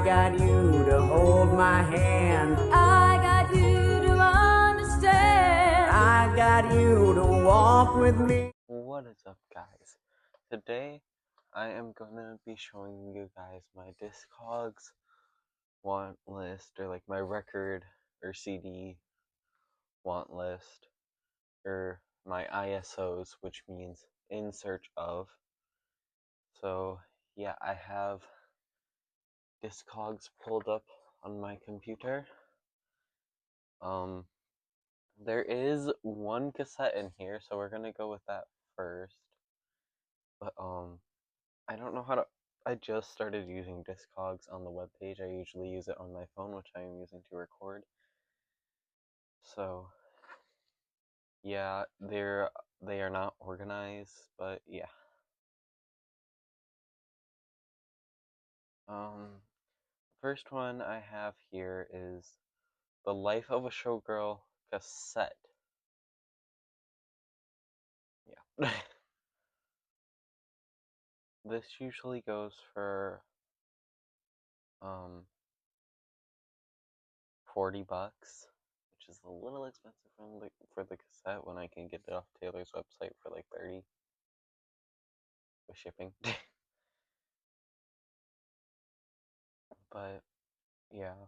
got you to hold my hand. I got you to understand. I got you to walk with me. What is up, guys? Today I am gonna be showing you guys my Discogs want list, or like my record or CD want list, or my ISOs, which means in search of. So yeah, I have Discogs pulled up on my computer. There is one cassette in here, so we're gonna go with that first. But I don't know how to. I just started using Discogs on the webpage. I usually use it on my phone, which I am using to record. So yeah, they are not organized, but yeah. First one I have here is The Life of a Showgirl cassette. Yeah. This usually goes for $40, which is a little expensive for the cassette when I can get it off Taylor's website for like 30 with shipping. But yeah.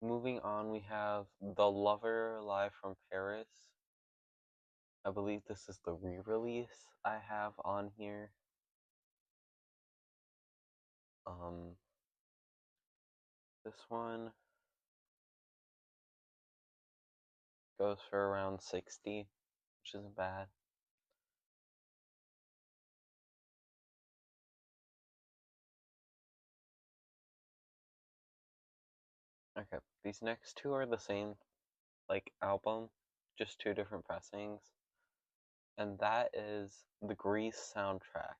Moving on, we have The Lover Live from Paris. I believe this is the re-release I have on here. This one goes for around 60, which isn't bad. Okay, these next two are the same, like, album, just two different pressings. And that is the Grease soundtrack.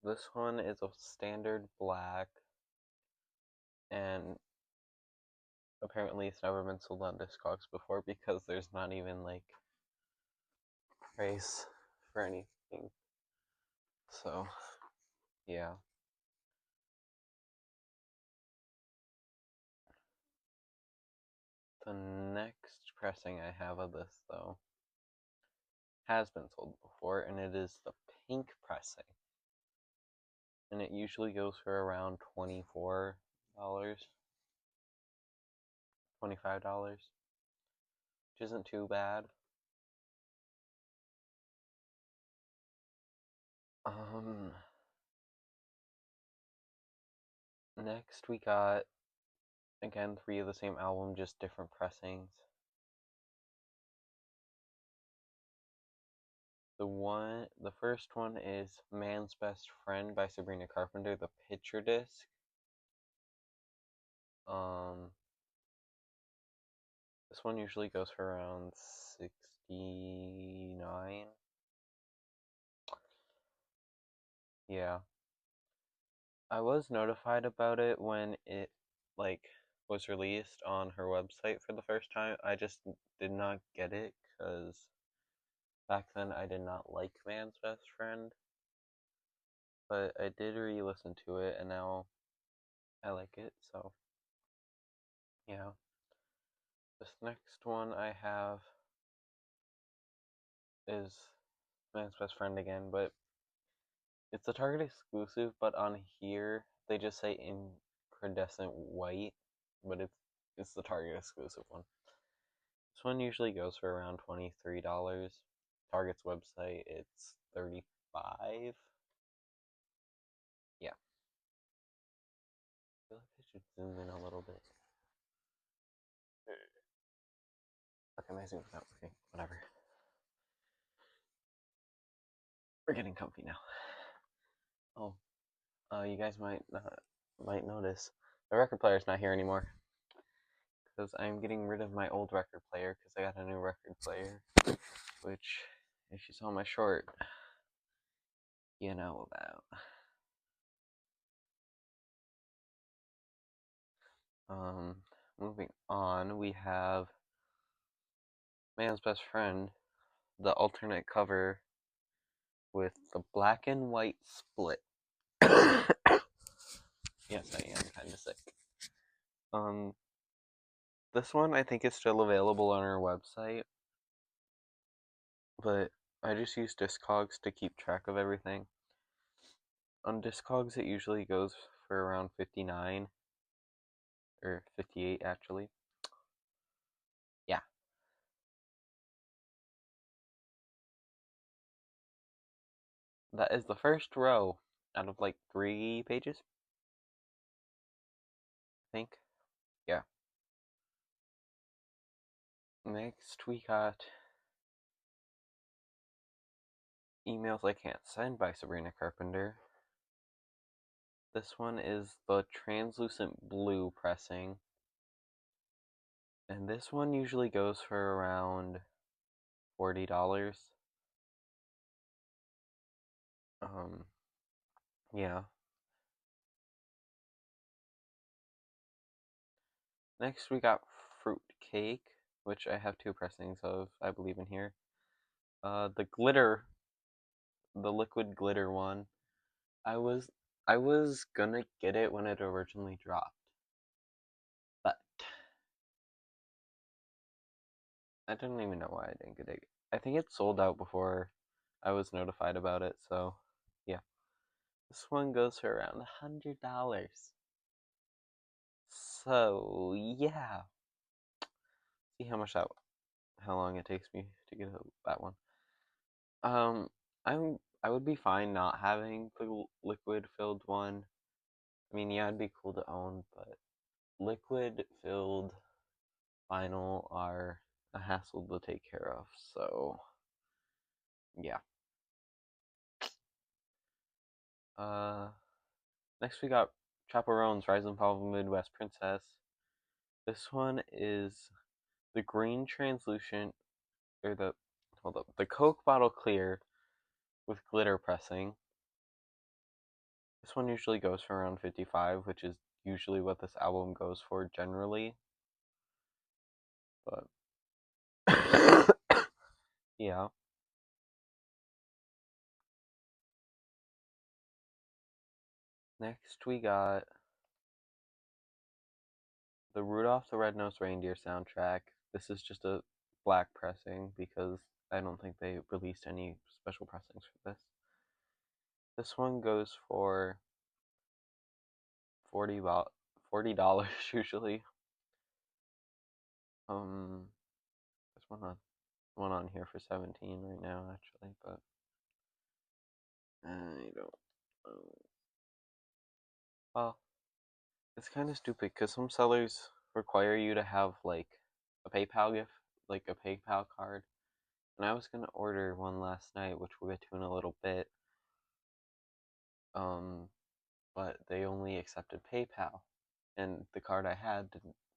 This one is a standard black, and apparently it's never been sold on Discogs before because there's not even like price for anything. So yeah. The next pressing I have of this though has been sold before, and it is the pink pressing. And it usually goes for around $24, $25, which isn't too bad. Next we got, again, 3 of the same album, just different pressings. The first one is Man's Best Friend by Sabrina Carpenter, the picture disc. This one usually goes for around $69. Yeah. I was notified about it when it was released on her website for the first time. I just did not get it because back then I did not like Man's Best Friend. But I did re-listen to it, and now I like it, so yeah. This next one I have is Man's Best Friend again, but it's a Target exclusive, but on here they just say incandescent white, but it's the Target exclusive one. This one usually goes for around $23. Target's website, it's $35. Yeah. I feel like I should zoom in a little bit. Okay, my zoom's not working. Whatever. We're getting comfy now. Oh, you guys might notice the record player's not here anymore because I'm getting rid of my old record player because I got a new record player, which, if you saw my short, you know about. Moving on, we have Man's Best Friend, the alternate cover with the black and white split. Yes, I am kind of sick. This one I think is still available on our website, but I just use Discogs to keep track of everything. On Discogs, it usually goes for around 59 or 58 actually. Yeah. That is the first row out of like 3 pages, I think. Yeah. Next, we got Emails I Can't Send by Sabrina Carpenter. This one is the translucent blue pressing. And this one usually goes for around $40. Yeah. Next, we got Fruit Cake, which I have 2 pressings of, I believe, in here. The liquid glitter one. I was gonna get it when it originally dropped, but I don't even know why I didn't get it. I think it sold out before I was notified about it, so yeah. This one goes for around $100. So yeah. See how long it takes me to get that one. I would be fine not having the liquid filled one. I mean, yeah, it'd be cool to own, but liquid filled vinyl are a hassle to take care of, so yeah. Next we got Chaperones, Rise and Fall of the Midwest Princess. This one is the green translucent, or the Coke bottle clear with glitter pressing. This one usually goes for around 55, which is usually what this album goes for generally. But yeah. Next we got the Rudolph the Red-Nosed Reindeer soundtrack. This is just a black pressing because I don't think they released any special pressings for this. This one goes for $40 usually. There's one on here for 17 right now actually, but I don't know. Well, it's kind of stupid because some sellers require you to have like a PayPal gift, like a PayPal card. And I was gonna order one last night, which we'll get to in a little bit. But they only accepted PayPal, and the card I had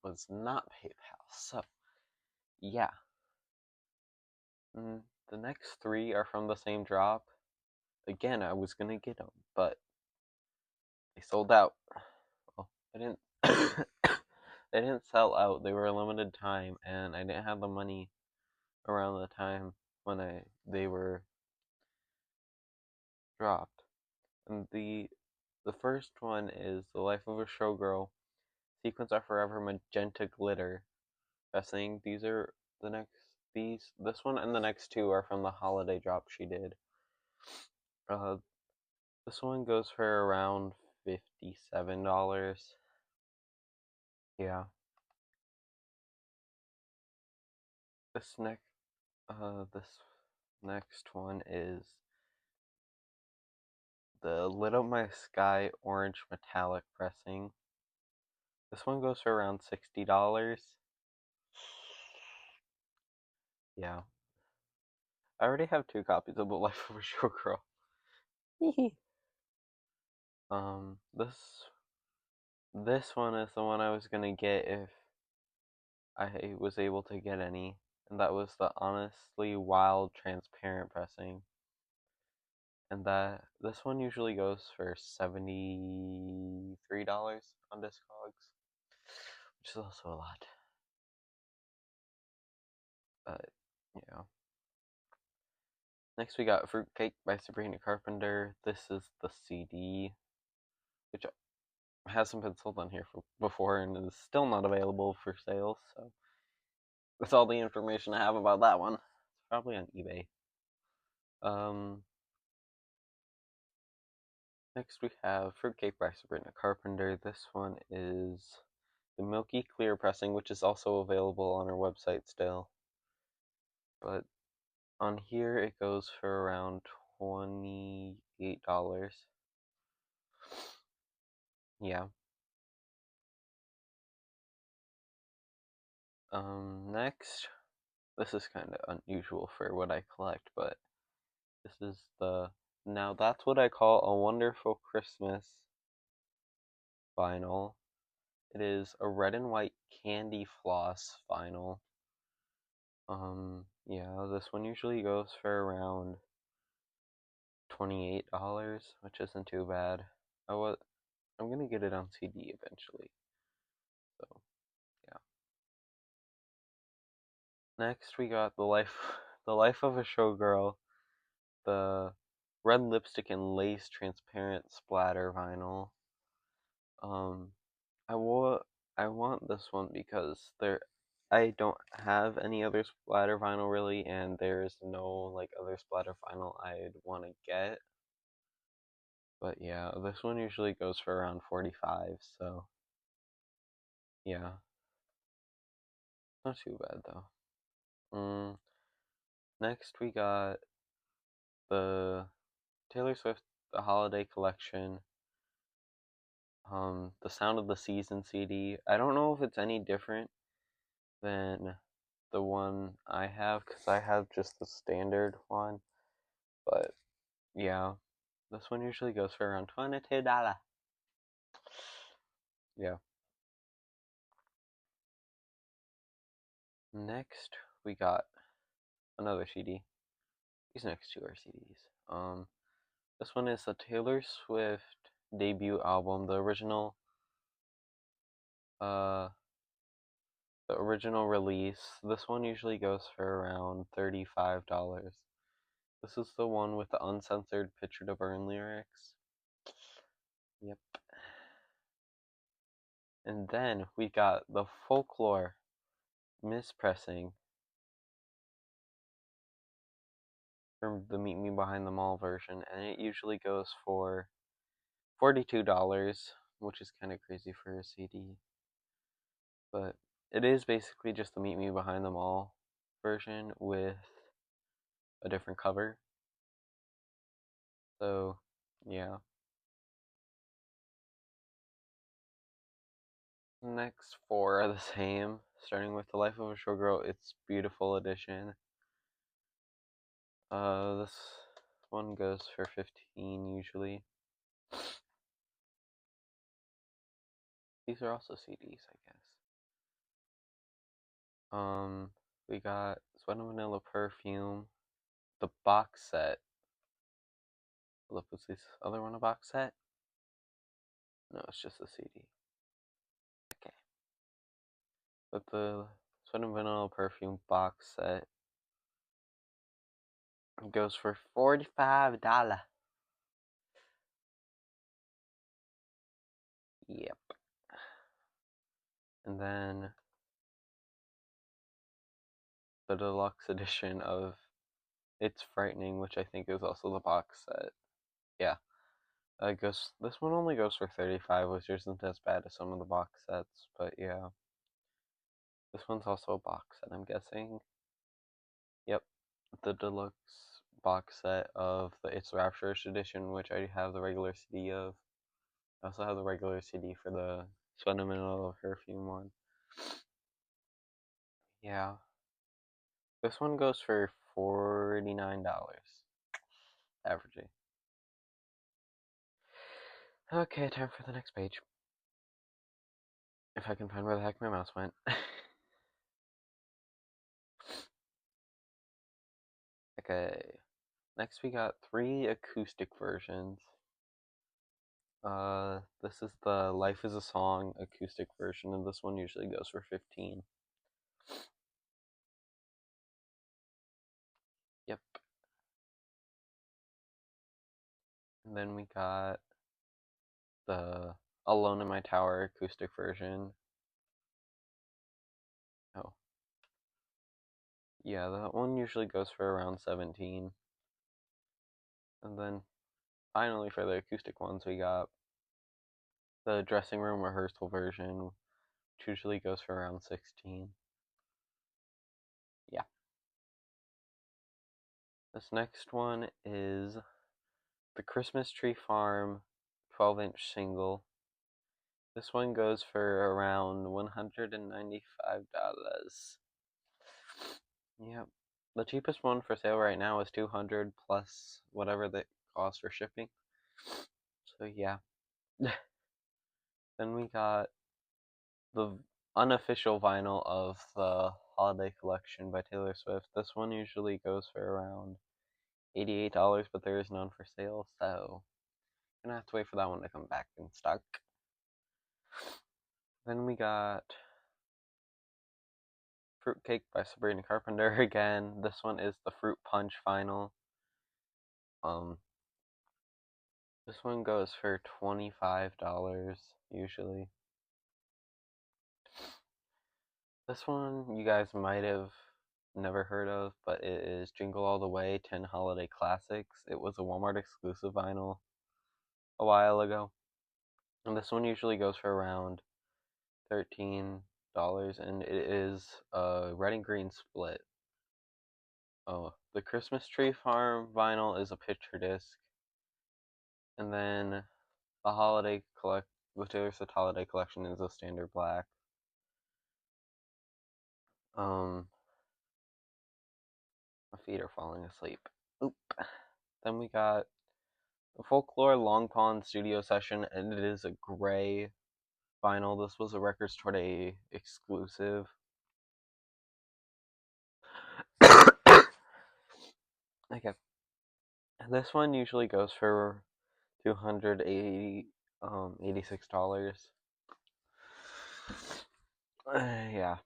was not PayPal. So, yeah. The next 3 are from the same drop. Again, I was gonna get them, but they sold out. Well, I didn't. They didn't sell out. They were a limited time, and I didn't have the money around the time when they were dropped. And the first one is The Life of a Showgirl. Sequins Are Forever Magenta Glitter. Pressing. These are the next. This one and the next 2 are from the holiday drop she did. This one goes for around $57. Yeah. This next one is the Lit Up My Sky Orange Metallic pressing. This one goes for around $60. Yeah. I already have 2 copies of The Life of a Showgirl. This one is the one I was gonna get if I was able to get any, and that was the Honestly Wild Transparent pressing. And this one usually goes for $73 on Discogs. is also a lot. But, yeah. Next we got Fruitcake by Sabrina Carpenter. This is the CD, which hasn't been sold on here before and is still not available for sale, so that's all the information I have about that one. It's probably on eBay. Next we have Fruitcake by Sabrina Carpenter. This one is the Milky Clear pressing, which is also available on her website still. But on here it goes for around $28. Yeah. Next, this is kind of unusual for what I collect, but this is now that's what I call a Wonderful Christmas vinyl. It is a red and white candy floss vinyl. Yeah, this one usually goes for around $28, which isn't too bad. I'm gonna get it on CD eventually. So, yeah. Next we got the Life of a Showgirl, the red lipstick and lace transparent splatter vinyl. I want this one because I don't have any other splatter vinyl really, and there's no like other splatter vinyl I'd want to get. But yeah, this one usually goes for around 45, so yeah, not too bad though. Next we got the Taylor Swift The Holiday Collection. The Sound of the Season CD. I don't know if it's any different than the one I have, because I have just the standard one. But yeah, this one usually goes for around $22. Yeah. Next, we got another CD. These next two are CDs. This one is a Taylor Swift debut album, the original release. This one usually goes for around $35. This is the one with the uncensored Picture to Burn lyrics. Yep. And then we got the Folklore mispressing from the Meet Me Behind the Mall version, and it usually goes for $42, which is kind of crazy for a CD. But it is basically just the Meet Me Behind the Mall version with a different cover. So, yeah. Next four are the same, starting with The Life of a Showgirl, It's Beautiful Edition. This one goes for 15 usually. These are also CDs, I guess. We got Sweat and Vanilla Perfume, the box set. Look, was this other one a box set? No, it's just a CD. Okay. But the Sweat and Vanilla Perfume box set goes for $45. Yep. And then the deluxe edition of It's Frightening, which I think is also the box set. Yeah. This one only goes for 35, which isn't as bad as some of the box sets, but yeah. This one's also a box set, I'm guessing. Yep. The deluxe box set of the It's Rapturous edition, which I have the regular CD of. I also have the regular CD for the Sweat and Vanilla Perfume one. Yeah. This one goes for $49. Averaging. Okay, time for the next page. If I can find where the heck my mouse went. Okay. Next we got 3 acoustic versions. This is the Life is a Song acoustic version, and this one usually goes for 15. Yep. And then we got the Alone in My Tower acoustic version. Oh. Yeah, that one usually goes for around 17. And then finally for the acoustic ones, we got the dressing room rehearsal version, which usually goes for around 16. Yeah. This next one is the Christmas Tree Farm 12-inch single. This one goes for around $195. Yep. The cheapest one for sale right now is $200 plus whatever the cost for shipping. So yeah. Then we got the unofficial vinyl of the Holiday Collection by Taylor Swift. This one usually goes for around $88, but there is none for sale, so I'm gonna have to wait for that one to come back in stock. Then we got Fruitcake by Sabrina Carpenter again. This one is the Fruit Punch vinyl. This one goes for $25 usually. This one you guys might have never heard of, but it is Jingle All the Way 10 Holiday Classics. It was a Walmart exclusive vinyl a while ago. And this one usually goes for around $13, and it is a red and green split. Oh, the Christmas Tree Farm vinyl is a picture disc. And then the Holiday the Taylor Swift Holiday Collection is a standard black. My feet are falling asleep. Oop. Then we got the Folklore Long Pond Studio Session, and it is a gray vinyl. This was a Record Store Day exclusive. Okay. And this one usually goes for $286. Yeah.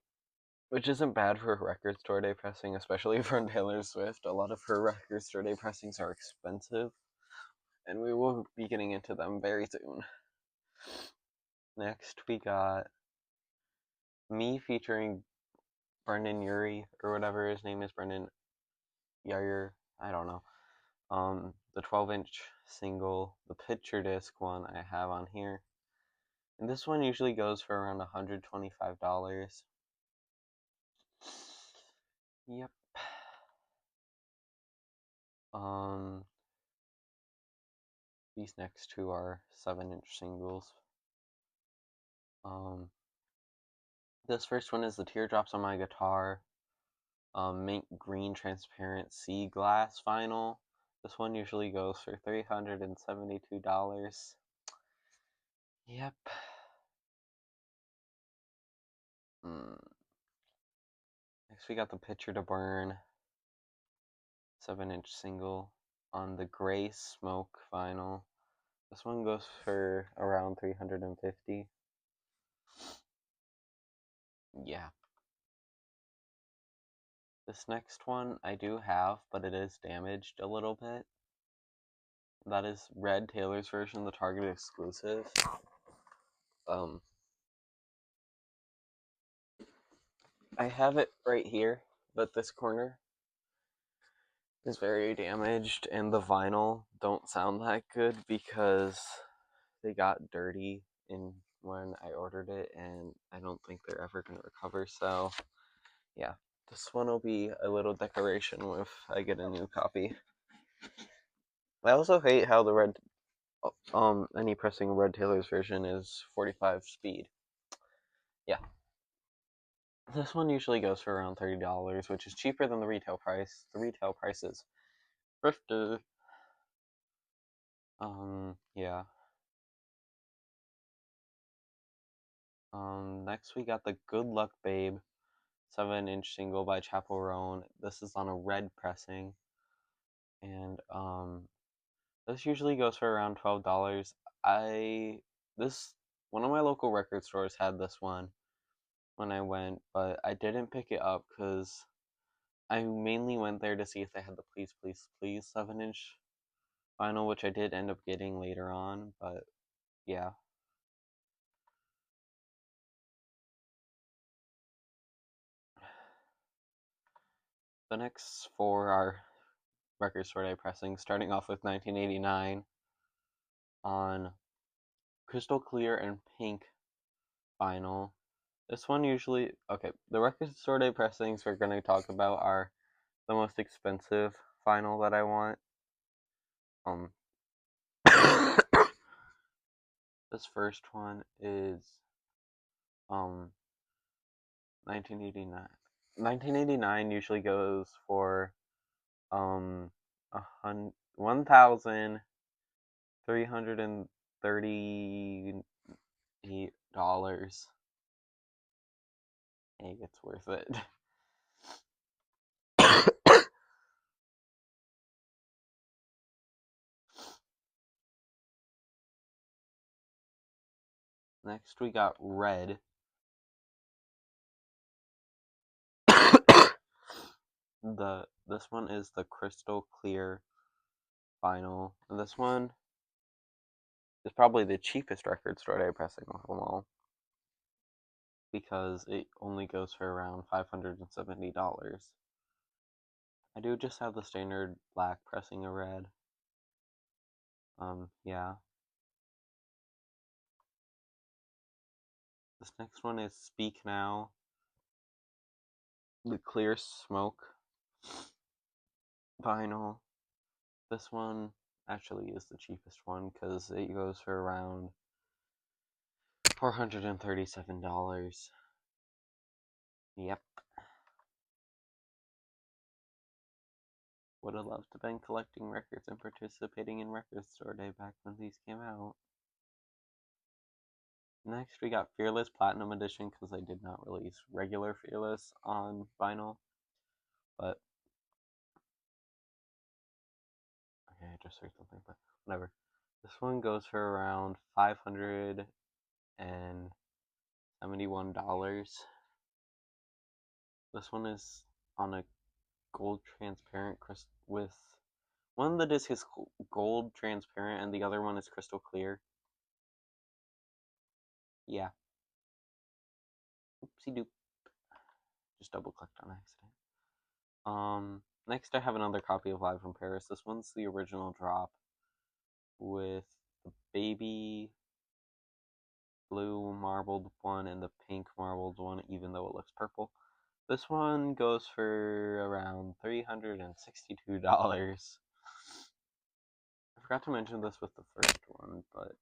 Which isn't bad for a Record Store Day pressing, especially for Taylor Swift. A lot of her Record Store Day pressings are expensive, and we will be getting into them very soon. Next, we got Me featuring Brendan Urie, or whatever his name is, Brendan Urie, I don't know. The 12-inch single, the picture disc one I have on here. And this one usually goes for around $125. Yep. These next two are 7-inch singles. This first one is the Teardrops on My Guitar, mint green transparent sea glass vinyl. This one usually goes for $372. Yep. Next we got the Picture to Burn 7-inch single on the gray smoke vinyl. This one goes for around $350. Yeah. This next one I do have, but it is damaged a little bit. That is Red, Taylor's version, the Target exclusive. I have it right here, but this corner is very damaged, and the vinyl don't sound that good because they got dirty when I ordered it, and I don't think they're ever going to recover. So yeah, this one will be a little decoration if I get a new copy. I also hate how the red any pressing Red Taylor's version is 45 speed. Yeah. This one usually goes for around $30, which is cheaper than the retail price. The retail price is $50. Yeah. Next we got the Good Luck Babe 7-inch single by Chappell Roan. This is on a red pressing, and this usually goes for around $12. one of my local record stores had this one when I went, but I didn't pick it up because I mainly went there to see if they had the Please Please Please 7-inch vinyl, which I did end up getting later on, but yeah. The next four are record store day pressings, starting off with 1989 on crystal clear and pink vinyl. This one usually, okay, the record store day pressings we're going to talk about are the most expensive vinyl that I want. This first one is 1989. 1989 usually goes for $1,338. Hey, it's worth it. Next we got red. This one is the crystal clear vinyl. And this one is probably the cheapest record store day pressing of them all, because it only goes for around $570. I do just have the standard black pressing of red. Yeah. This next one is Speak Now, the clear smoke vinyl. This one actually is the cheapest one because it goes for around $437. Yep. Would have loved to have been collecting records and participating in Record Store Day back when these came out. Next, we got Fearless Platinum Edition because they did not release regular Fearless on vinyl. But okay, I just heard something, but whatever. This one goes for around $571. This one is on a gold transparent crystal with one of the discs is gold transparent and the other one is crystal clear. Yeah. Oopsie doop. Just double clicked on accident. Next I have another copy of Live from Paris. This one's the original drop with the baby blue marbled one and the pink marbled one, even though it looks purple. This one goes for around $362. I forgot to mention this with the first one, but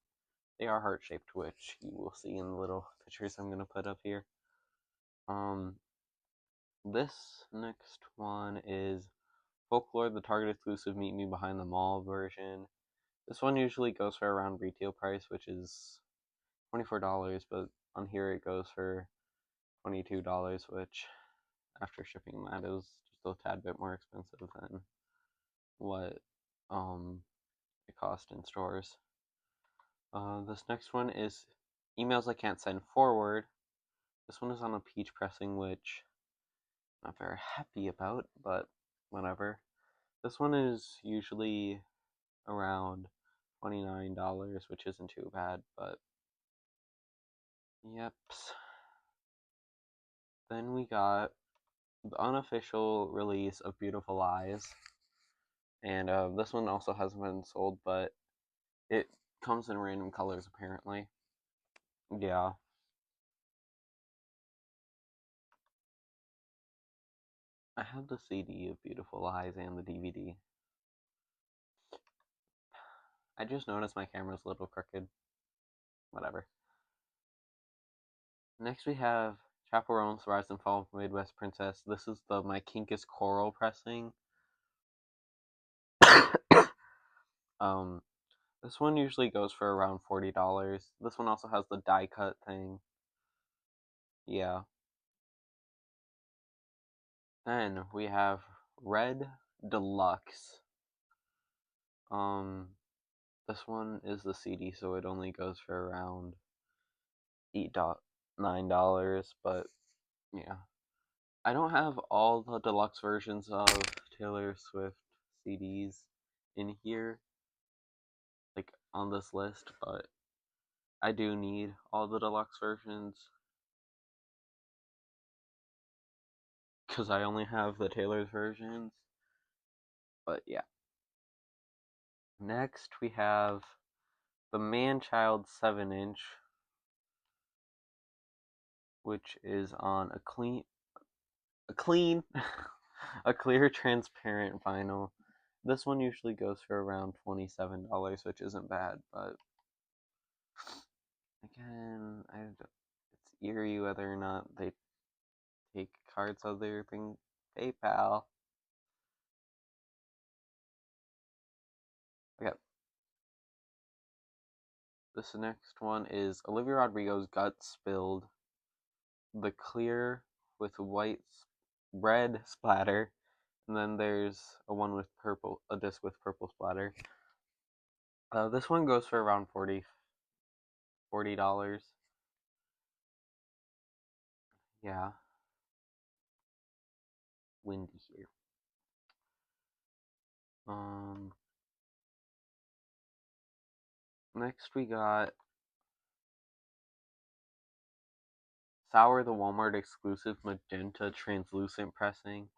they are heart-shaped, which you will see in the little pictures I'm going to put up here. This next one is Folklore, the Target exclusive Meet Me Behind the Mall version. This one usually goes for around retail price, which is $24, but on here it goes for $22, which after shipping that is just a tad bit more expensive than what it cost in stores. This next one is Emails I Can't Send Forward. This one is on a peach pressing, which I'm not very happy about, but whatever. This one is usually around $29, which isn't too bad, but yep. Then we got the unofficial release of Beautiful Lies, and this one also hasn't been sold, but it comes in random colors apparently. Yeah. I have the CD of Beautiful Lies and the DVD. I just noticed my camera's a little crooked. Whatever. Next we have Chaperones, Rise and Fall of Midwest Princess. This is the My Kink is Coral pressing. This one usually goes for around $40. This one also has the die cut thing. Yeah. Then we have Red Deluxe. This one is the CD, so it only goes for around $9, but yeah. I don't have all the deluxe versions of Taylor Swift CDs in here, like on this list, but I do need all the deluxe versions because I only have the Taylor's versions. But yeah. Next we have the Man-Child 7-inch, which is on a clear transparent vinyl. This one usually goes for around $27, which isn't bad, but again, it's eerie whether or not they take cards other than PayPal. Okay. This next one is Olivia Rodrigo's Guts Spilled. The clear with red splatter, and then there's a disc with purple splatter. This one goes for around $40. Yeah. Windy here. Next we got Sour, the Walmart exclusive magenta translucent pressing.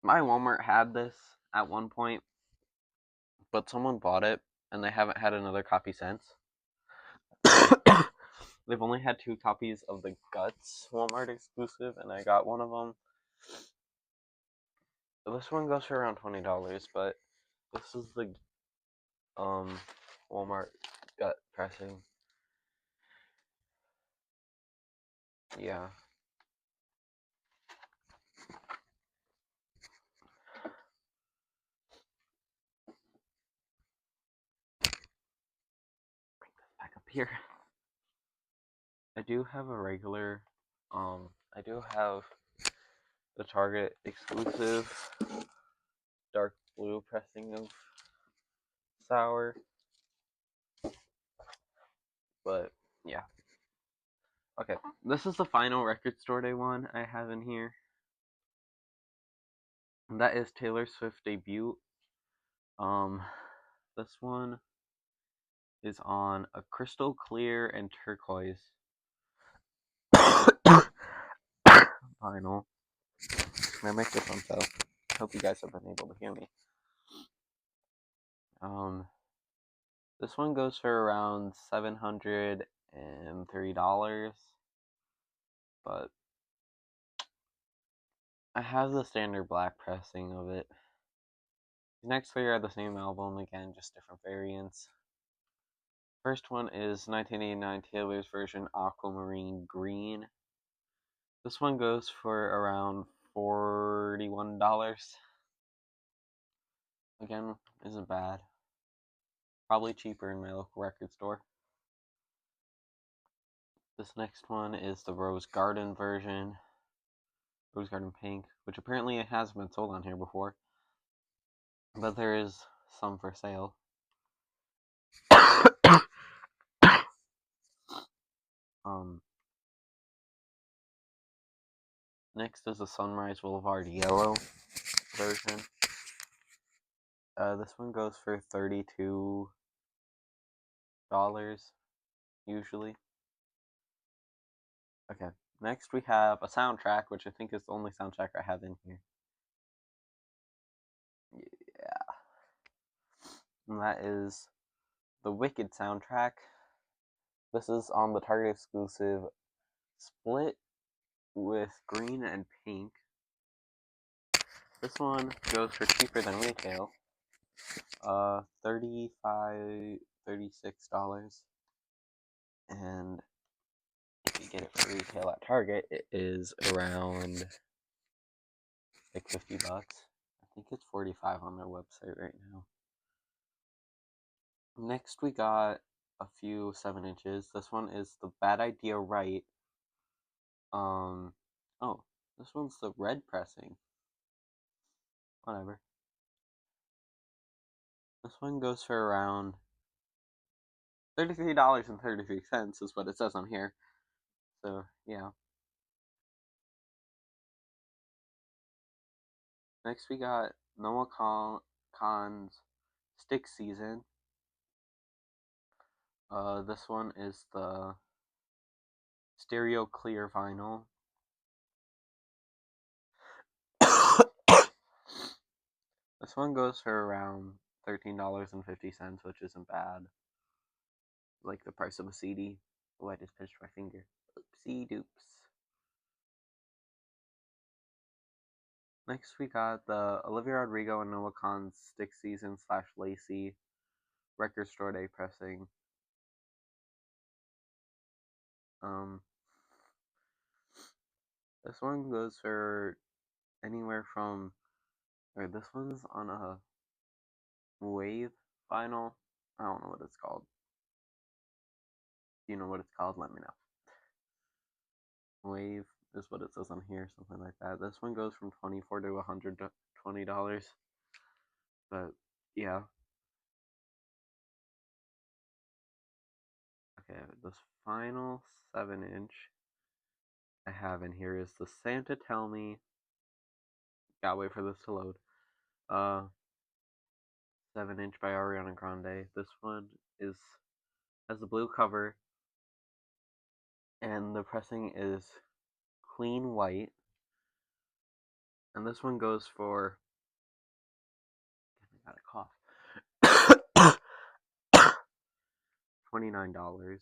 My Walmart had this at one point, but someone bought it and they haven't had another copy since. They've only had 2 copies of the Guts Walmart exclusive, and I got one of them. This one goes for around $20, but this is the Walmart gut pressing. Yeah. Bring this back up here. I do have a regular, I do have the Target exclusive dark blue pressing of Sour, but yeah. Okay, this is the final Record Store Day one I have in here. And that is Taylor Swift debut. This one is on a crystal clear and turquoise vinyl. My microphone fell. Hope you guys have been able to hear me. This one goes for around $703, but I have the standard black pressing of it. The next 3 are the same album, again, just different variants. First one is 1989 Taylor's version Aquamarine Green. This one goes for around $41. Again, isn't bad. Probably cheaper in my local record store. This next one is the Rose Garden version. Rose Garden Pink, which apparently it has been sold on here before. But there is some for sale. Next is the Sunrise Boulevard Yellow version. This one goes for $32 usually. Okay, next we have a soundtrack, which I think is the only soundtrack I have in here. Yeah. And that is the Wicked soundtrack. This is on the Target exclusive split with green and pink. This one goes for cheaper than retail. $36. And if you get it for retail at Target, it is around like $50. I think it's $45 on their website right now. Next we got a few 7-inches. This one is the Bad Idea Right. Oh, this one's the red pressing. Whatever. This one goes for around $33.33 is what it says on here. So, yeah. Next, we got Noah Kahan's Stick Season. This one is the stereo clear vinyl. This one goes for around $13.50, which isn't bad. Like the price of a CD. Oh, I just pinched my finger. Oopsie doops. Next, we got the Olivia Rodrigo and Noah Kahan's Stick Season / Lacey Record Store Day pressing. This one goes for anywhere from, or this one's on a wave vinyl. I don't know what it's called. If you know what it's called, let me know. Wave is what it says on here, something like that. This one goes from $24 to $120. But yeah. Okay, this final 7-inch I have in here is the Santa Tell Me. Gotta wait for this to load. 7-inch by Ariana Grande. This one has a blue cover, and the pressing is clean white. And this one goes for, I got a cough. $29.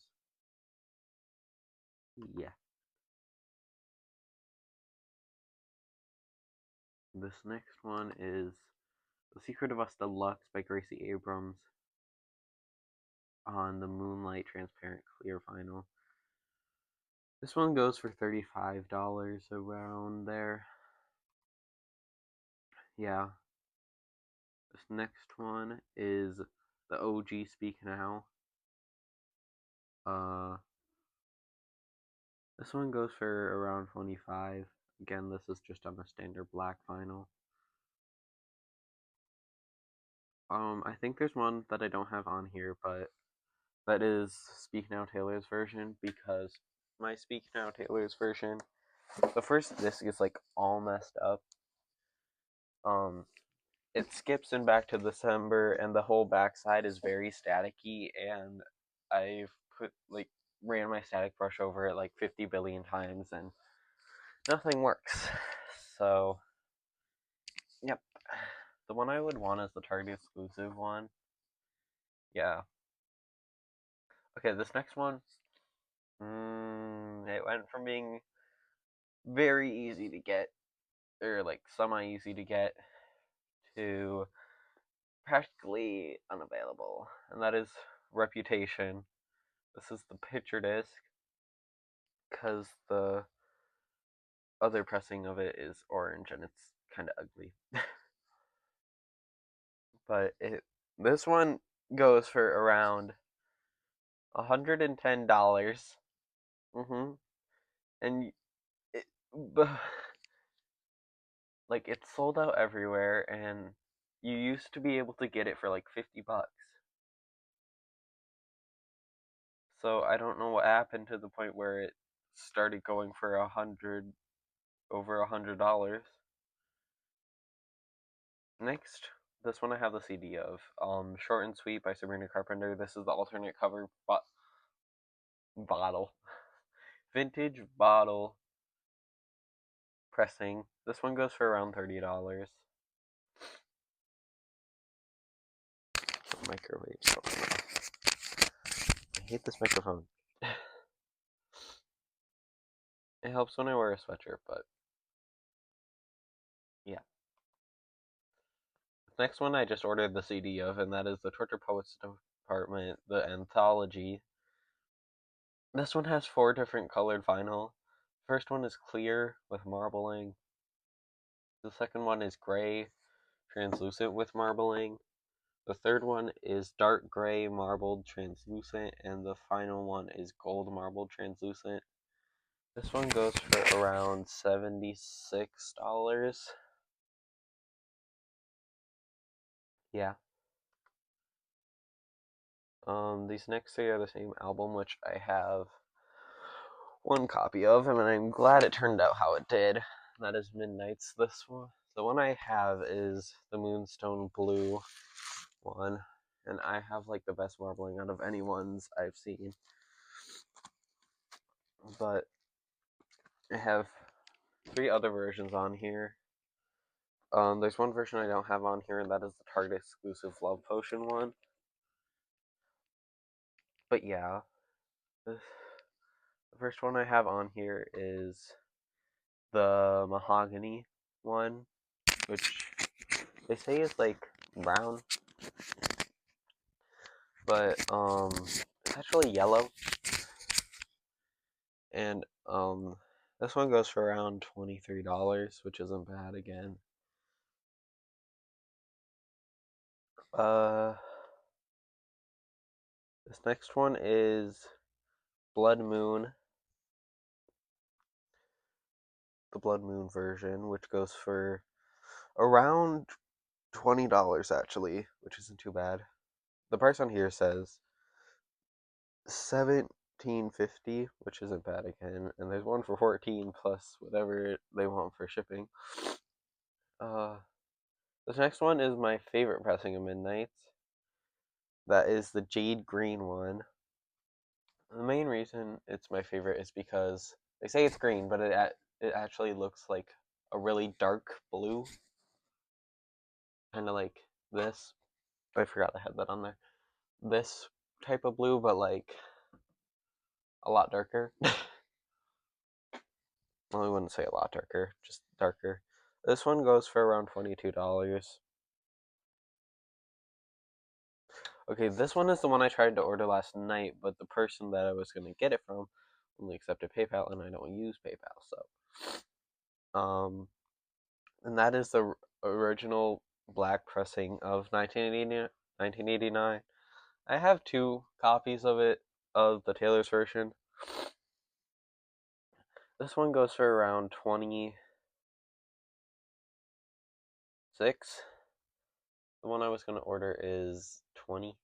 Yeah. This next one is The Secret of Us Deluxe by Gracie Abrams on the Moonlight Transparent Clear Vinyl. This one goes for $35, around there. Yeah. This next one is the OG Speak Now. This one goes for around $25. Again, this is just on the standard black vinyl. I think there's one that I don't have on here, but that is Speak Now Taylor's version, because my Speak Now Taylor's version, the first disc is like all messed up. It skips in back to December, and the whole backside is very staticky, and I've ran my static brush over it like 50 billion times, and nothing works. So, yep. The one I would want is the Target exclusive one. Yeah. Okay, this next one, it went from being very easy to get, or like semi-easy to get, to practically unavailable, and that is Reputation. This is the picture disc, because the other pressing of it is orange and it's kind of ugly. But this one goes for around $110. And it, like, it's sold out everywhere, and you used to be able to get it for like $50. So I don't know what happened to the point where it started going for over $100. Next, this one I have the CD of. Short and Sweet by Sabrina Carpenter. This is the alternate cover bottle. Vintage bottle pressing. This one goes for around $30. Microwave. I hate this microphone. It helps when I wear a sweatshirt, but yeah. Next one I just ordered the CD of, and that is the Torture Poets Department, the Anthology. This one has 4 different colored vinyl. First one is clear with marbling. The second one is gray, translucent with marbling. The third one is dark gray, marbled, translucent, and the final one is gold, marbled, translucent. This one goes for around $76. Yeah. These next three are the same album, which I have one copy of, and I'm glad it turned out how it did. That is Midnight's. This one, the one I have is the Moonstone Blue one, and I have like the best marbling out of any ones I've seen. But I have three other versions on here. There's one version I don't have on here, and that is the Target exclusive Love Potion one. But yeah, the first one I have on here is the Mahogany one, which they say is like brown, but it's actually yellow. And this one goes for around $23, which isn't bad again. This next one is Blood Moon. The Blood Moon version, which goes for around $20 actually, which isn't too bad. The price on here says $17.50, which isn't bad again, and there's one for $14 plus whatever they want for shipping. This next one is my favorite pressing of Midnight's. That is the Jade Green one. The main reason it's my favorite is because they say it's green, but it actually looks like a really dark blue. Kind of like this. I forgot I had that on there. This type of blue, but like a lot darker. Well, I wouldn't say a lot darker, just darker. This one goes for around $22. Okay, this one is the one I tried to order last night, but the person that I was going to get it from only accepted PayPal, and I don't use PayPal, so. And that is the original black pressing of 1989. I have two copies of it, of the Taylor's version. This one goes for around $26. The one I was going to order is $20. It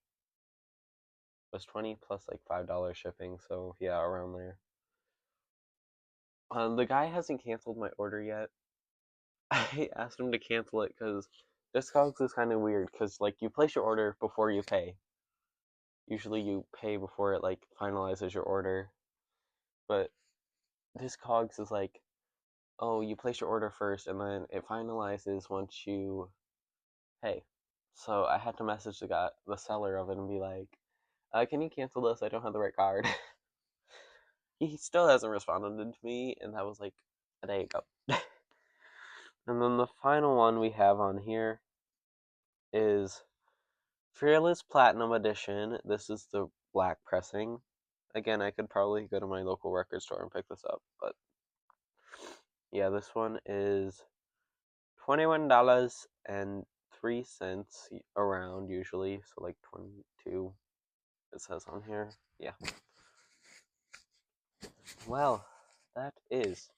was $20 plus like $5 shipping, so yeah, around there. The guy hasn't canceled my order yet. I asked him to cancel it because Discogs is kind of weird, because like you place your order before you pay. Usually you pay before it like finalizes your order, but Discogs is like, oh, you place your order first and then it finalizes once you pay. So I had to message the seller of it, and be like, can you cancel this? I don't have the right card. He still hasn't responded to me, and that was like a day ago. And then the final one we have on here is Fearless Platinum Edition. This is the black pressing. Again, I could probably go to my local record store and pick this up, but yeah, this one is $21.03 around usually, so like 22 it says on here. Yeah. Well, that is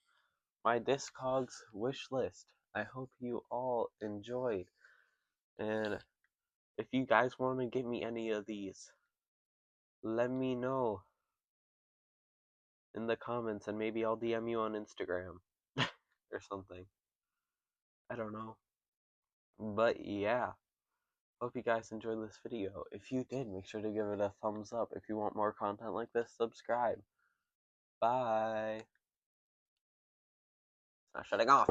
my Discogs wish list. I hope you all enjoyed, and if you guys want to get me any of these, let me know in the comments, and maybe I'll DM you on Instagram or something. I don't know. But yeah, hope you guys enjoyed this video. If you did, make sure to give it a thumbs up. If you want more content like this, subscribe. Bye. It's not shutting off.